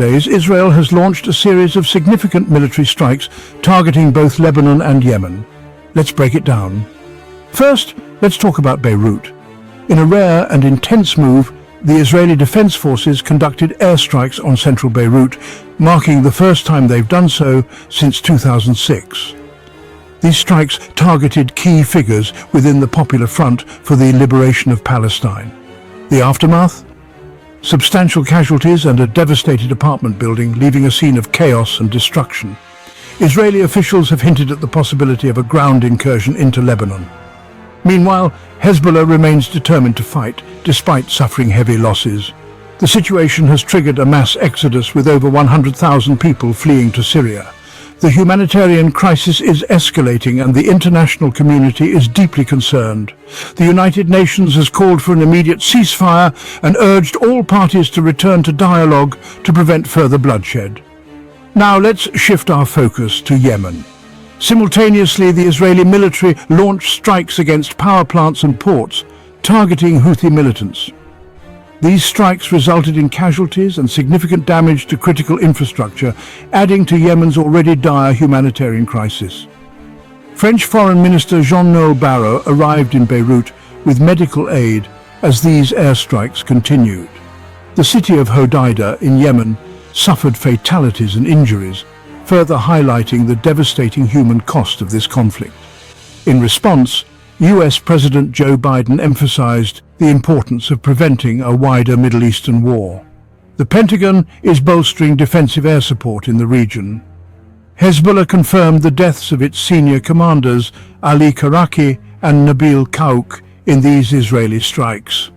days, Israel has launched a series of significant military strikes targeting both Lebanon and Yemen. Let's break it down. First, let's talk about Beirut. In a rare and intense move, the Israeli Defense Forces conducted airstrikes on central Beirut, marking the first time they've done so since 2006. These strikes targeted key figures within the Popular Front for the Liberation of Palestine. The aftermath? Substantial casualties and a devastated apartment building, leaving a scene of chaos and destruction. Israeli officials have hinted at the possibility of a ground incursion into Lebanon. Meanwhile, Hezbollah remains determined to fight, despite suffering heavy losses. The situation has triggered a mass exodus with over 100,000 people fleeing to Syria. The humanitarian crisis is escalating and the international community is deeply concerned. The United Nations has called for an immediate ceasefire and urged all parties to return to dialogue to prevent further bloodshed. Now let's shift our focus to Yemen. Simultaneously, the Israeli military launched strikes against power plants and ports, targeting Houthi militants. These strikes resulted in casualties and significant damage to critical infrastructure, adding to Yemen's already dire humanitarian crisis. French Foreign Minister Jean-Noël Barrot arrived in Beirut with medical aid as these airstrikes continued. The city of Hodeida in Yemen suffered fatalities and injuries, further highlighting the devastating human cost of this conflict. In response, US President Joe Biden emphasized the importance of preventing a wider Middle Eastern war. The Pentagon is bolstering defensive air support in the region. Hezbollah confirmed the deaths of its senior commanders Ali Karaki and Nabil Kaouk in these Israeli strikes.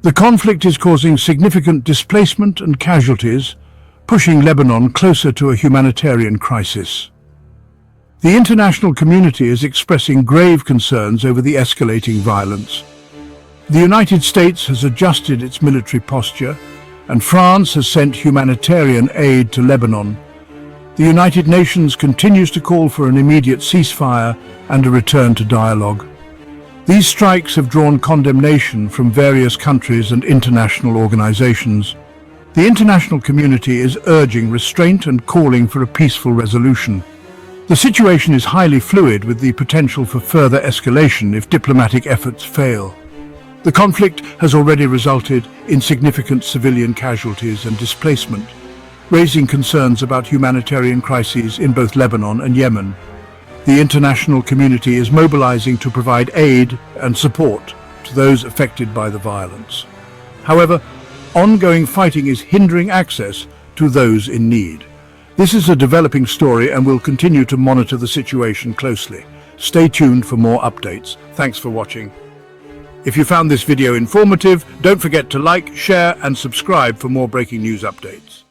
The conflict is causing significant displacement and casualties, pushing Lebanon closer to a humanitarian crisis. The international community is expressing grave concerns over the escalating violence. The United States has adjusted its military posture, and France has sent humanitarian aid to Lebanon. The United Nations continues to call for an immediate ceasefire and a return to dialogue. These strikes have drawn condemnation from various countries and international organizations. The international community is urging restraint and calling for a peaceful resolution. The situation is highly fluid, with the potential for further escalation if diplomatic efforts fail. The conflict has already resulted in significant civilian casualties and displacement, raising concerns about humanitarian crises in both Lebanon and Yemen. The international community is mobilizing to provide aid and support to those affected by the violence. However, ongoing fighting is hindering access to those in need. This is a developing story and we'll continue to monitor the situation closely. Stay tuned for more updates. Thanks for watching. If you found this video informative, don't forget to like, share and subscribe for more breaking news updates.